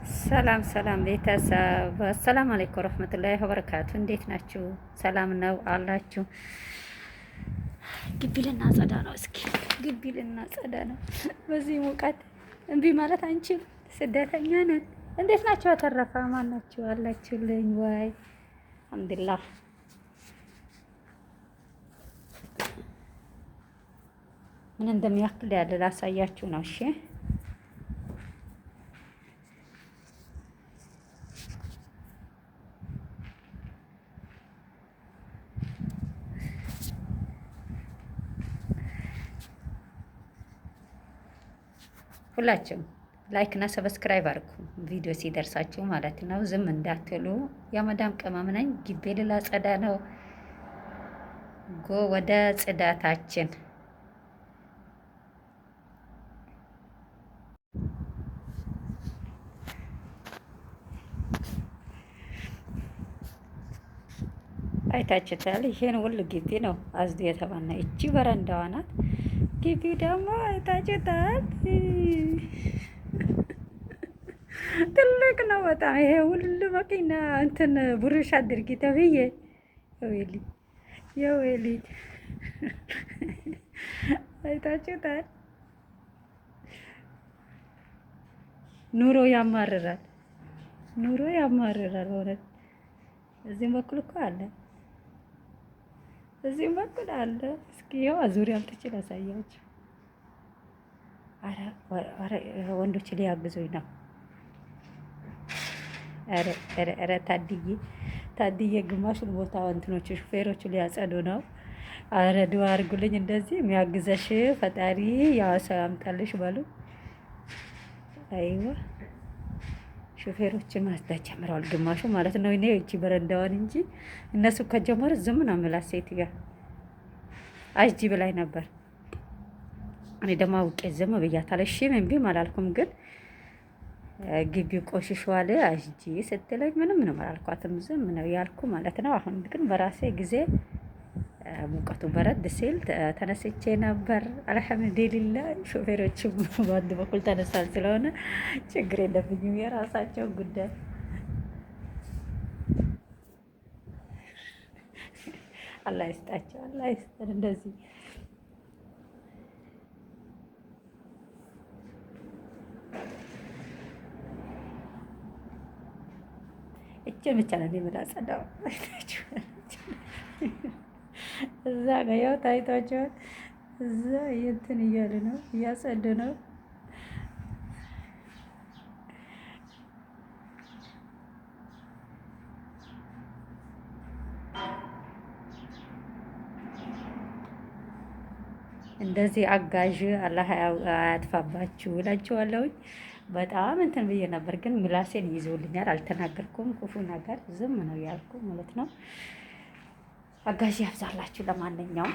ሰላም ሰላም ቤተሰብ፣ አሰላሙ አለይኩም ወረህመቱላሂ ወበረካቱ። እንዴት ናችሁ? ሰላም ነው አላችሁ? ግቢ ልናጸዳ ነው። እስኪ ግቢ ልናጸዳ ነው። በዚህ ሙቀት እምቢ ማለት አንችል። ስደተኛ ነን። እንዴት ናችሁ? ያተረፈ ማን ናችሁ? አላችሁልኝ ወይ? አልሐምዱሊላህ። ምን እንደሚያክል ያለ ላሳያችሁ ነው። እሺ ሁላችሁም ላይክ እና ሰብስክራይብ አድርጉ፣ ቪዲዮ ሲደርሳችሁ ማለት ነው። ዝም እንዳትሉ። የመዳም ቅመም ነኝ። ግቢ ልላጸዳ ነው። ጎ ወደ ጽዳታችን። አይታችሁታል። ይሄን ሁሉ ግቢ ነው አዝዱ የተባና እቺ በረንዳዋ ናት። ግቢው ደግሞ አይታችሁታል። ትልቅ ነው በጣም። ይሄ ሁሉ መኪና እንትን ብሩሽ አድርጊ ተብዬ ወይሊ የወይሊ አይታችሁታል። ኑሮ ያማርራል። ኑሮ ያማርራል በእውነት። እዚህም በኩል እኮ አለ፣ እዚህም በኩል አለ። እስኪ ይኸው አዙሪያ አምጥቼ ላሳያችሁ። ኧረ ወንዶች ሊያግዙኝ ነው። ኧረ ታድዬ ግማሹን ቦታ እንትኖቹ ሹፌሮቹ ሊያጸዱ ነው። ኧረ ዱአ አድርጉልኝ። እንደዚህ የሚያግዘሽ ፈጣሪ ያው ሰው ያምጣልሽ በሉ። አይዋ ሹፌሮችን ማጽዳት ጀምረዋል፣ ግማሹ ማለት ነው። እኔ እቺ በረንዳዋን እንጂ እነሱ ከጀመሩ ዝም ነው የምላት። ሴትዮዋ አጅጂ ብላኝ ነበር። እኔ ደግሞ አውቄ ዝም ብያታለሁ። እሺ እምቢም አላልኩም፣ ግን ግቢው ቆሽሿል አጅጂ ስትለኝ ምንም አላልኳትም። ዝም ነው ያልኩ ማለት ነው። አሁን ግን በራሴ ጊዜ ሙቀቱ በረድ ሲል ተነስቼ ነበር። አልሐምዱሊላህ። ሾፌሮችም በአንድ በኩል ተነሳል ስለሆነ ችግር የለብኝም። የራሳቸው ጉዳይ። አላህ ይስጣቸው፣ አላህ ይስጠን። እንደዚህ እችን ብቻ ነው የምላጸዳው። እዛ ጋር ያው ታይቷቸዋል። እዛ እንትን እያሉ ነው፣ እያጸዱ ነው። እንደዚህ አጋዥ አላህ አያጥፋባችሁ እላችኋለሁ። በጣም እንትን ብዬ ነበር፣ ግን ምላሴን ይዞልኛል። አልተናገርኩም ክፉ ነገር፣ ዝም ነው ያልኩ ማለት ነው። አጋዥ ያብዛላችሁ። ለማንኛውም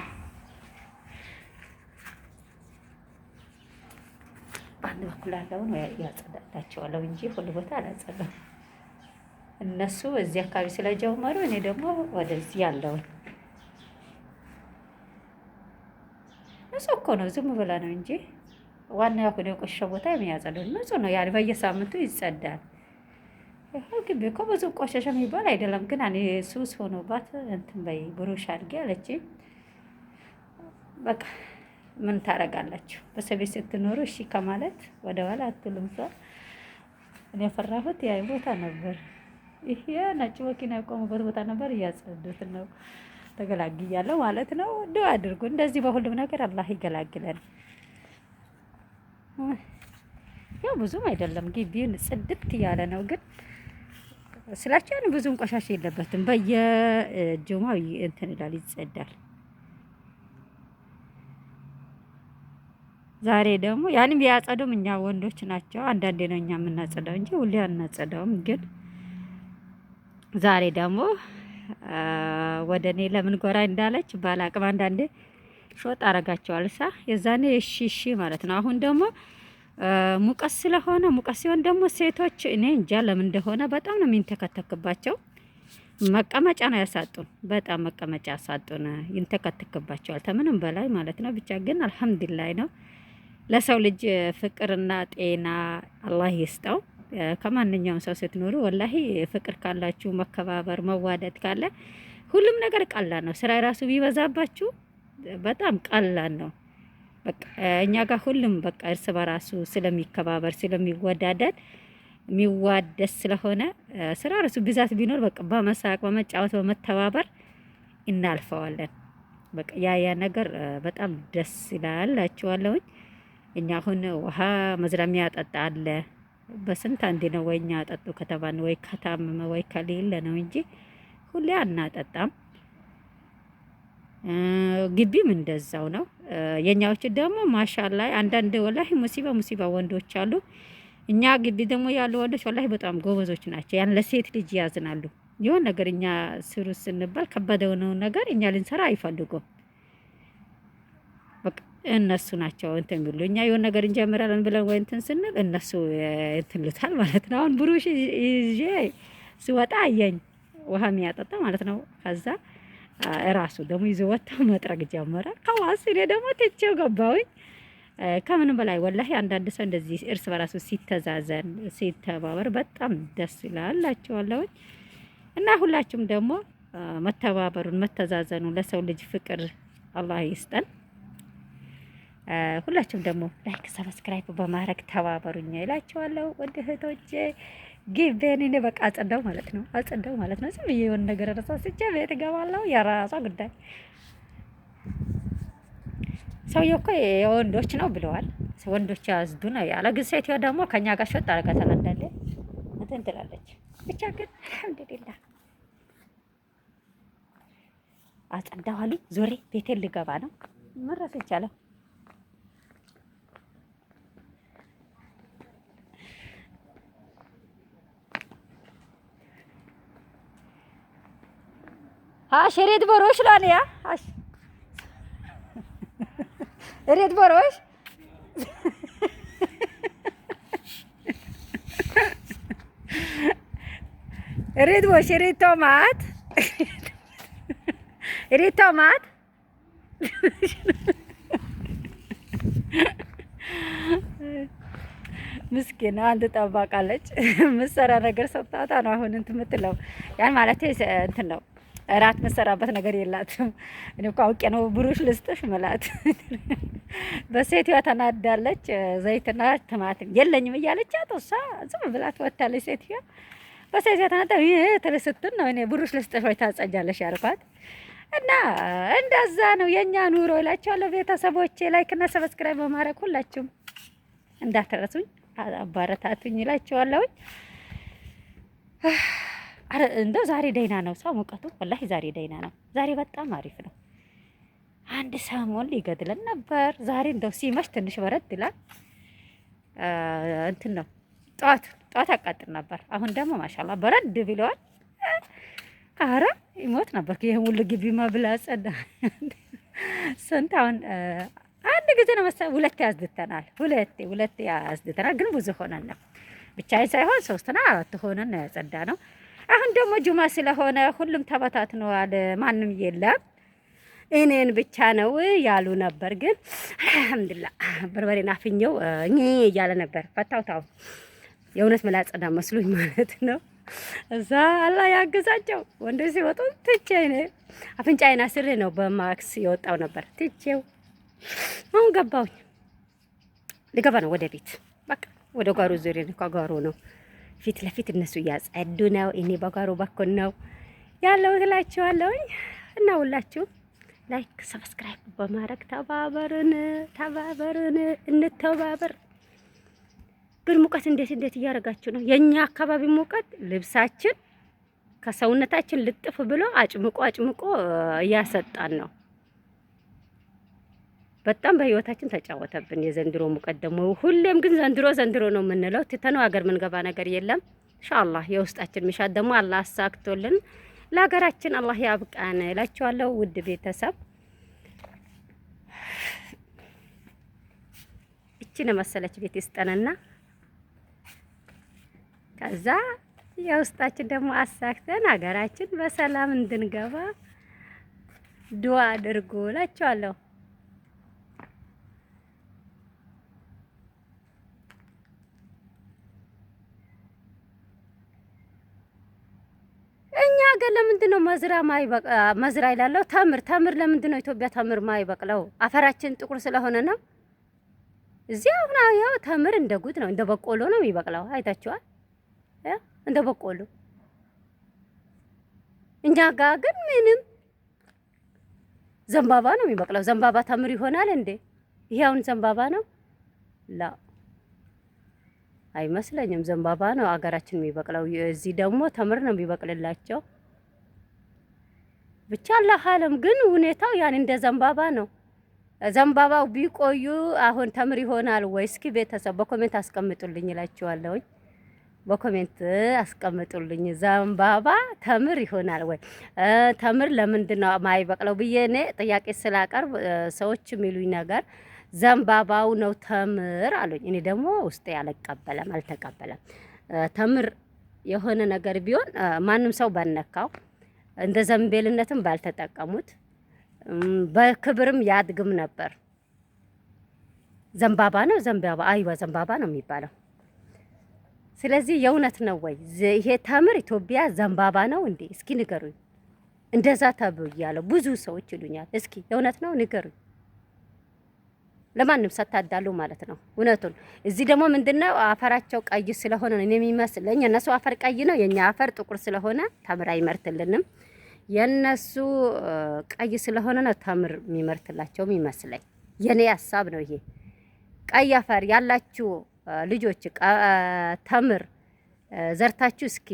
በአንድ በኩል ያለውን ያጸዳላቸዋለሁ እንጂ ሁሉ ቦታ አላጸዳም። እነሱ እዚህ አካባቢ ስለጀመሩ እኔ ደግሞ ወደዚህ ያለውን ንጹህ እኮ ነው፣ ዝም ብላ ነው እንጂ ዋና ያሁን የቆሸሸ ቦታ የሚያጸዱት ንጹህ ነው። ያን በየሳምንቱ ይጸዳል። ይኸው ግቢ እኮ ብዙ ቆሸሸ የሚባል አይደለም፣ ግን እኔ ሱስ ሆኖባት እንትን በይ ብሩሽ አድርጌ አለችኝ። በቃ ምን ታረጋላችሁ? በሰው ቤት ስትኖሩ እሺ ከማለት ወደ ኋላ አትሉም። ሰው እኔ የፈራሁት ያ ቦታ ነበር። ይሄ ነጭ መኪና የቆሙበት ቦታ ነበር። እያጸዱት ነው። ተገላግያለሁ ማለት ነው። ዱአ አድርጉ። እንደዚህ በሁሉም ነገር አላህ ይገላግለን። ያው ብዙም አይደለም፣ ግቢውን ጽድት ያለ ነው ግን ስላቸው ያን ብዙም ቆሻሻ የለበትም። በየጁማው እንትን ይላል፣ ይጸዳል። ዛሬ ደግሞ ያንም ያጸዱም እኛ ወንዶች ናቸው። አንዳንዴ ነው እኛ የምናጸዳው እንጂ ሁሌ አናጸዳውም። ግን ዛሬ ደግሞ ወደ እኔ ለምን ጎራ እንዳለች ባላቅም አንዳንዴ ሾጥ አረጋቸዋል ሳ የዛኔ እሺ ማለት ነው። አሁን ደግሞ ሙቀት ስለሆነ ሙቀት ሲሆን ደግሞ ሴቶች እኔ እንጃ ለምን እንደሆነ በጣም ነው የሚንተከተክባቸው። መቀመጫ ነው ያሳጡን፣ በጣም መቀመጫ ያሳጡን፣ ይንተከተክባቸዋል ከምንም በላይ ማለት ነው። ብቻ ግን አልሐምዱሊላህ ነው። ለሰው ልጅ ፍቅርና ጤና አላህ ይስጠው። ከማንኛውም ሰው ስትኖሩ ወላሂ ፍቅር ካላችሁ መከባበር፣ መዋደድ ካለ ሁሉም ነገር ቀላል ነው። ስራ ራሱ ቢበዛባችሁ በጣም ቀላል ነው። በቃ እኛ ጋር ሁሉም በቃ እርስ በራሱ ስለሚከባበር ስለሚወዳደድ የሚዋደስ ስለሆነ ስራ ራሱ ብዛት ቢኖር በቃ በመሳቅ በመጫወት በመተባበር እናልፈዋለን። በቃ ያ ነገር በጣም ደስ ይላል እላችኋለሁኝ። እኛ አሁን ውሃ መዝለሚያ ጠጣ አለ በስንት አንዴ ነው ወይ እኛ ጠጡ ከተባን ወይ ከታመመ ወይ ከሌለ ነው እንጂ ሁሌ አናጠጣም። ግቢም እንደዛው ነው። የኛዎች ደግሞ ማሻአላ አንዳንድ ወላሂ ሙሲባ ወንዶች አሉ። እኛ ግቢ ደግሞ ያሉ ወንዶች ወላሂ በጣም ጎበዞች ናቸው። ያን ለሴት ልጅ ያዝናሉ። የሆነ ነገር እኛ ስሩ ስንባል ከበደው ነው ነገር እኛ ልንሰራ አይፈልጉም። በቃ እነሱ ናቸው እንትን የሚሉ እኛ የሆነ ነገር እንጀምራለን ብለን ወይ እንትን ስንል እነሱ እንትን ልታል ማለት ነው። አሁን ብሩሽ ይዤ ሲወጣ አየኝ ውሃ የሚያጠጣ ማለት ነው። ከዛ እራሱ ደግሞ ይዞ ወጣው መጥረግ ጀመረ። ከዋስ እኔ ደግሞ ትቼው ገባሁኝ። ከምንም በላይ ወላሂ አንዳንድ ሰው እንደዚህ እርስ በራሱ ሲተዛዘን ሲተባበር በጣም ደስ ይላላችኋለሁ። እና ሁላችሁም ደግሞ መተባበሩን መተዛዘኑን ለሰው ልጅ ፍቅር አላህ ይስጠን። ሁላችሁም ደግሞ ላይክ ሰብስክራይብ በማድረግ ተባበሩኝ እላችኋለሁ። ወደ እህቶቼ ግቤን እኔ በቃ አጸዳው ማለት ነው ዝም ብዬ የሆነ ነገር ረሳስቼ ቤት እገባለሁ። የራሷ ጉዳይ። ሰውዬው እኮ የወንዶች ነው ብለዋል። ወንዶች ያዝዱ ነው ያለ። ግን ሴትዮ ደግሞ ከኛ ጋር ሸጥ አደረጋታል። አንዳንዴ እንትን ትላለች። ብቻ ግን አልሐምዱሊላህ አጸዳው አሉ። ዞሬ ቤቴን ልገባ ነው። መረስ ይቻላል። شريت بروش لانيا ريت بروش ريت وش ريت تومات ريت تومات ምስኪን አንድ ጠባቃለች ምሰራ ነገር ሰጣታ ነው። አሁን እንትን የምትለው ያን ማለት እንትን ነው። እራት መሰራበት ነገር የላትም። እኔ እኮ አውቄ ነው ብሩሽ ልስጥሽ መላት። በሴትዋ ተናዳለች። ዘይትና ቲማቲም የለኝም እያለች አጥሳ ዝም ብላት ወጣለች። ሴትዋ በሴትዋ ተናዳ ትልስትን ነው እኔ ብሩሽ ልስጥሽ ወይ ታጸጃለሽ ያልኳት። እና እንደዛ ነው የኛ ኑሮ እላችኋለሁ። ቤተሰቦቼ ላይክ እና ሰብስክራይብ በማድረግ ሁላችሁም እንዳትረሱኝ አባረታቱኝ እላችኋለሁ። አረ እንደው ዛሬ ደህና ነው ሰው ሙቀቱ ወላሂ ዛሬ ደህና ነው። ዛሬ በጣም አሪፍ ነው። አንድ ሰሞን ሊገድለን ነበር። ዛሬ እንደው ሲመሽ ትንሽ በረድ ይላል። እንትን ነው ጧት አቃጥል ነበር። አሁን ደግሞ ማሻአላ በረድ ብለዋል። አረ ይሞት ነበር። ይሄን ሁሉ ግቢ ማብላ ጸዳ ስንት አሁን አንድ ጊዜ ነው መሰለኝ ሁለቴ ያዝድተናል። ሁለቴ ያዝድተናል። ግን ብዙ ሆነን ነው ብቻዬን ሳይሆን ሶስትና አራት ሆነን ነው ያጸዳ ነው። አሁን ደግሞ ጁማ ስለሆነ ሁሉም ተበታትነዋል። ማንም የለም እኔን ብቻ ነው ያሉ ነበር። ግን አልሐምዱሊላህ በርበሬና አፍኘው እያለ ነበር። ፈታውታው የእውነት መላጸዳ መስሉኝ ማለት ነው። እዛ አላህ ያግዛቸው። ወንዶች ሲወጡ ትቼ አፍንጫዬን አስሬ ነው በማክስ የወጣው ነበር። ትቼው አሁን ገባሁኝ። ልገባ ነው ወደ ቤት። በቃ ወደ ጓሮ ዙሪያ ነው። ከጓሮ ነው ፊት ለፊት እነሱ እያጸዱ ነው። እኔ በጓሮ በኩል ነው ያለው እላችኋለሁኝ። እና ሁላችሁ ላይክ ሰብስክራይብ በማድረግ ተባበሩን፣ እንተባበር። ግን ሙቀት እንዴት እያደረጋችሁ ነው? የኛ አካባቢ ሙቀት ልብሳችን ከሰውነታችን ልጥፍ ብሎ አጭምቆ እያሰጣን ነው። በጣም በህይወታችን ተጫወተብን የዘንድሮ ሙቀት ደግሞ። ሁሌም ግን ዘንድሮ ነው የምንለው። ትተነው ሀገር ምንገባ ነገር የለም። ኢንሻአላህ የውስጣችን ምሻት ደግሞ አላህ አሳክቶልን ለሀገራችን አላህ ያብቃን እላችኋለሁ። ውድ ቤተሰብ እቺን መሰለች ቤት ይስጠንና ከዛ የውስጣችን ደግሞ አሳክተን ሀገራችን በሰላም እንድንገባ ዱአ አድርጉ እላችኋለሁ። ለምንድን ነው መዝራ ይላለው? ተምር ለምንድን ነው ኢትዮጵያ ተምር ማይበቅለው? አፈራችን ጥቁር ስለሆነ ነው። እዚህ አሁን ያው ተምር እንደ ጉድ ነው፣ እንደ በቆሎ ነው የሚበቅለው። አይታችኋል? እንደ በቆሎ። እኛ ጋር ግን ምንም ዘንባባ ነው የሚበቅለው። ዘንባባ ተምር ይሆናል እንዴ? ይሄ አሁን ዘንባባ ነው? ላ አይመስለኝም። ዘንባባ ነው አገራችን የሚበቅለው። እዚህ ደግሞ ተምር ነው የሚበቅልላቸው። ብቻ አላህ አለም። ግን ሁኔታው ያን እንደ ዘንባባ ነው። ዘንባባው ቢቆዩ አሁን ተምር ይሆናል ወይ? እስኪ ቤተሰብ በኮሜንት አስቀምጡልኝ እላችኋለሁኝ። በኮሜንት አስቀምጡልኝ። ዘንባባ ተምር ይሆናል ወይ? ተምር ለምንድን ነው ማይበቅለው ብዬ እኔ ጥያቄ ስላቀርብ ሰዎች የሚሉኝ ነገር ዘንባባው ነው ተምር አሉኝ። እኔ ደግሞ ውስጤ አልተቀበለም። ተምር የሆነ ነገር ቢሆን ማንም ሰው ባነካው እንደ ዘንቤልነትም ባልተጠቀሙት በክብርም ያድግም ነበር። ዘንባባ ነው ዘንባባ ነው የሚባለው። ስለዚህ የእውነት ነው ወይ ይሄ ተምር ኢትዮጵያ ዘንባባ ነው እንዴ? እስኪ ንገሩኝ። እንደዛ ተብያለሁ ብዙ ሰዎች ይሉኛል። እስኪ የእውነት ነው ንገሩኝ። ለማንም ሳታዳሉ ማለት ነው እውነቱን። እዚህ ደግሞ ምንድነው አፈራቸው ቀይ ስለሆነ ነው የሚመስለኝ። እነሱ አፈር ቀይ ነው፣ የኛ አፈር ጥቁር ስለሆነ ተምር አይመርትልንም። የነሱ ቀይ ስለሆነ ነው ተምር የሚመርትላቸው የሚመስለኝ። የኔ ሀሳብ ነው ይሄ። ቀይ አፈር ያላችሁ ልጆች ተምር ዘርታችሁ እስኪ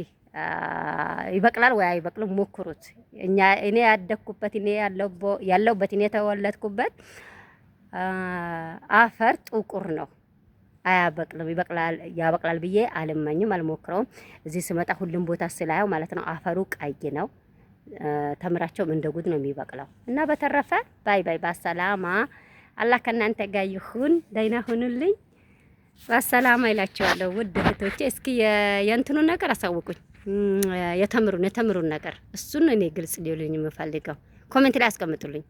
ይበቅላል ወይ አይበቅልም ሞክሩት። እኔ ያደኩበት ያለሁበት እኔ የተወለድኩበት አፈር ጥቁር ነው፣ አያበቅልም። ያበቅላል ብዬ አልመኝም፣ አልሞክረውም። እዚህ ስመጣ ሁሉም ቦታ ስላየው ማለት ነው አፈሩ ቀይ ነው። ተምራቸውም እንደ ጉድ ነው የሚበቅለው። እና በተረፈ ባይ በሰላማ አላህ ከእናንተ ጋር ይሁን። ደህና ሁኑልኝ። በሰላማ ይላችኋለሁ ውድ እህቶቼ። እስኪ የእንትኑን ነገር አሳውቁኝ፣ የተምሩን ነገር እሱን እኔ ግልጽ ሊሉኝ የምፈልገው ኮሜንት ላይ አስቀምጡልኝ።